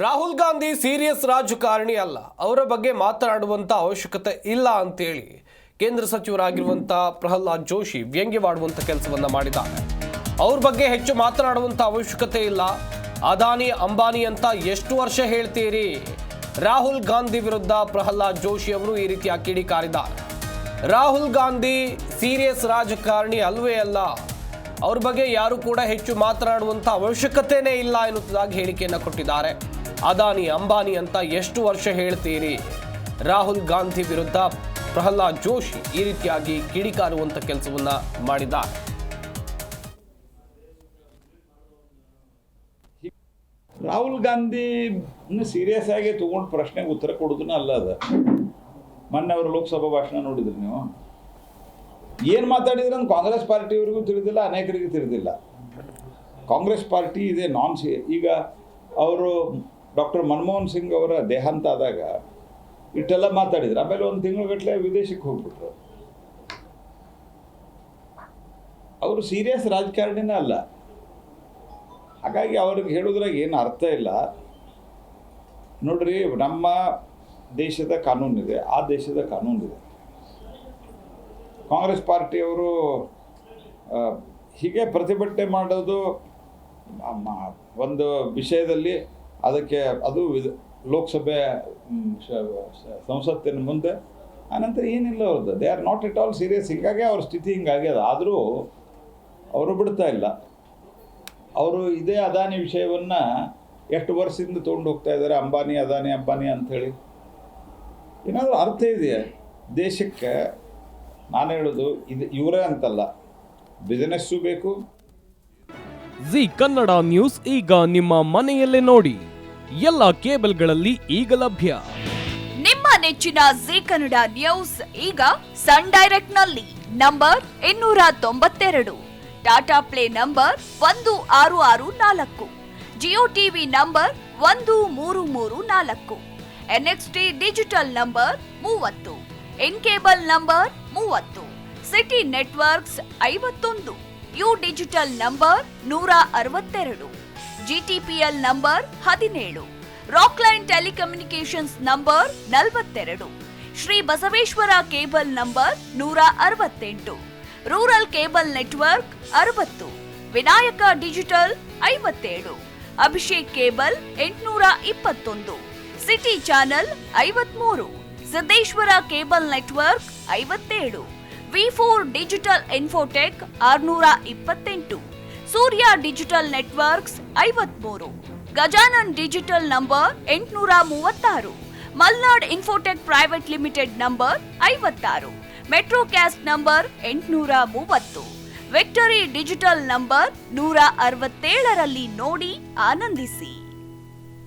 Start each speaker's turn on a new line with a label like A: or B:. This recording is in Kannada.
A: ರಾಹುಲ್ ಗಾಂಧಿ ಸೀರಿಯಸ್ ರಾಜಕಾರಣಿ ಅಲ್ಲ, ಅವರ ಬಗ್ಗೆ ಮಾತನಾಡುವಂತ ಅವಶ್ಯಕತೆ ಇಲ್ಲ ಅಂತೇಳಿ ಕೇಂದ್ರ ಸಚಿವರಾಗಿರುವಂತ ಪ್ರಹ್ಲಾದ್ ಜೋಶಿ ವ್ಯಂಗ್ಯವಾಡುವಂತ ಕೆಲಸವನ್ನ ಮಾಡಿದ್ದಾರೆ. ಅವ್ರ ಬಗ್ಗೆ ಹೆಚ್ಚು ಮಾತನಾಡುವಂತ ಅವಶ್ಯಕತೆ ಇಲ್ಲ. ಅದಾನಿ ಅಂಬಾನಿ ಅಂತ ಎಷ್ಟು ವರ್ಷ ಹೇಳ್ತೀರಿ? ರಾಹುಲ್ ಗಾಂಧಿ ವಿರುದ್ಧ ಪ್ರಹ್ಲಾದ್ ಜೋಶಿ ಅವರು ಈ ರೀತಿ ಕಿಡಿಕಾರಿದ್ದಾರೆ. ರಾಹುಲ್ ಗಾಂಧಿ ಸೀರಿಯಸ್ ರಾಜಕಾರಣಿ ಅಲ್ವೇ ಅಲ್ಲ, ಅವ್ರ ಬಗ್ಗೆ ಯಾರು ಕೂಡ ಹೆಚ್ಚು ಮಾತನಾಡುವಂತ ಅವಶ್ಯಕತೆನೇ ಇಲ್ಲ ಎನ್ನುವುದಾಗಿ ಹೇಳಿಕೆಯನ್ನು ಕೊಟ್ಟಿದ್ದಾರೆ. ಅದಾನಿ ಅಂಬಾನಿ ಅಂತ ಎಷ್ಟು ವರ್ಷ ಹೇಳ್ತೀರಿ? ರಾಹುಲ್ ಗಾಂಧಿ ವಿರುದ್ಧ ಪ್ರಹ್ಲಾದ್ ಜೋಶಿ ಈ ರೀತಿಯಾಗಿ ಕಿಡಿಕಾರುವಂತ ಕೆಲಸವನ್ನ ಮಾಡಿದ್ದಾರೆ.
B: ರಾಹುಲ್ ಗಾಂಧಿ ಸೀರಿಯಸ್ ಆಗಿ ತಗೊಂಡು ಪ್ರಶ್ನೆಗೆ ಉತ್ತರ ಕೊಡೋದನ್ನ ಅಲ್ಲ ಅದ. ಮೊನ್ನೆ ಅವರು ಲೋಕಸಭಾ ಭಾಷಣ ನೋಡಿದ್ರಿ ನೀವು, ಏನು ಮಾತಾಡಿದ್ರೆ ಅಂತ ಕಾಂಗ್ರೆಸ್ ಪಾರ್ಟಿಯವರಿಗೂ ತಿಳಿದಿಲ್ಲ, ಅನೇಕರಿಗೂ ತಿಳಿದಿಲ್ಲ. ಕಾಂಗ್ರೆಸ್ ಪಾರ್ಟಿ ಇದೆ ಈಗ ಅವರು ಡಾಕ್ಟರ್ ಮನಮೋಹನ್ ಸಿಂಗ್ ಅವರ ದೇಹಾಂತ ಆದಾಗ ಇಷ್ಟೆಲ್ಲ ಮಾತಾಡಿದ್ರು. ಆಮೇಲೆ ಒಂದು ತಿಂಗಳಗಟ್ಟಲೆ ವಿದೇಶಕ್ಕೆ ಹೋಗ್ಬಿಟ್ರು. ಅವರು ಸೀರಿಯಸ್ ರಾಜಕಾರಣಿನೇ ಅಲ್ಲ. ಹಾಗಾಗಿ ಅವ್ರಿಗೆ ಹೇಳೋದ್ರಾಗ ಏನು ಅರ್ಥ ಇಲ್ಲ. ನೋಡ್ರಿ, ನಮ್ಮ ದೇಶದ ಕಾನೂನಿದೆ, ಆ ದೇಶದ ಕಾನೂನಿದೆ. ಕಾಂಗ್ರೆಸ್ ಪಾರ್ಟಿಯವರು ಹೀಗೆ ಪ್ರತಿಭಟನೆ ಮಾಡೋದು ಒಂದು ವಿಷಯದಲ್ಲಿ ಅದಕ್ಕೆ ಅದು ಲೋಕಸಭೆ ಸಂಸತ್ತಿನ ಮುಂದೆ, ಆನಂತರ ಏನಿಲ್ಲ ಅವ್ರದ್ದು. They are not at all serious. ಹೀಗಾಗಿ ಅವ್ರ ಸ್ಥಿತಿ ಹಿಂಗಾಗ್ಯದ. ಆದರೂ ಅವರು ಬಿಡ್ತಾ ಇಲ್ಲ. ಅವರು ಇದೇ ಅದಾನಿ ವಿಷಯವನ್ನು ಎಷ್ಟು ವರ್ಷದಿಂದ ತೊಗೊಂಡು ಹೋಗ್ತಾ ಇದ್ದಾರೆ, ಅಂಬಾನಿ ಅಂಬಾನಿ ಅಂಥೇಳಿ. ಏನಾದರೂ ಅರ್ಥ ಇದೆಯಾ ದೇಶಕ್ಕೆ? ನಾನು ಹೇಳೋದು ಇದು ಇವರೇ ಅಂತಲ್ಲ, ಬಿಸಿನೆಸ್ಸು ಬೇಕು.
C: ಜಿ ಕನ್ನಡ ನ್ಯೂಸ್ ಈಗ ನಿಮ್ಮ ಮನೆಯಲ್ಲೇ ನೋಡಿ. ಎಲ್ಲ ಕೇಬಲ್ಗಳಲ್ಲಿ ಈಗ ಲಭ್ಯ.
D: ನಿಮ್ಮ ನೆಚ್ಚಿನ ಜಿ ಕನ್ನಡ ನ್ಯೂಸ್ ಈಗ ಸನ್ ಡೈರೆಕ್ಟ್ ನಲ್ಲಿ number 292, Tata play number 1664, Jio TV number 1334, NXT digital number 30, in cable number 30, city networks 51, U digital number 162, GTPL number 17, Rockline telecommunications number 42, Shri Basaveshwara cable number 168, rural cable network 60, Vinayaka digital 57, Abhishek cable 821, city channel 53, Siddeshwara cable network 57, ವಿ4 digital infotech 628, Surya digital networks 53, Gajanan digital number 836, Malnad infotech private limited number 56, Metrocast number 830, victory digital number 167ರಲ್ಲಿ ನೋಡಿ ಆನಂದಿಸಿ.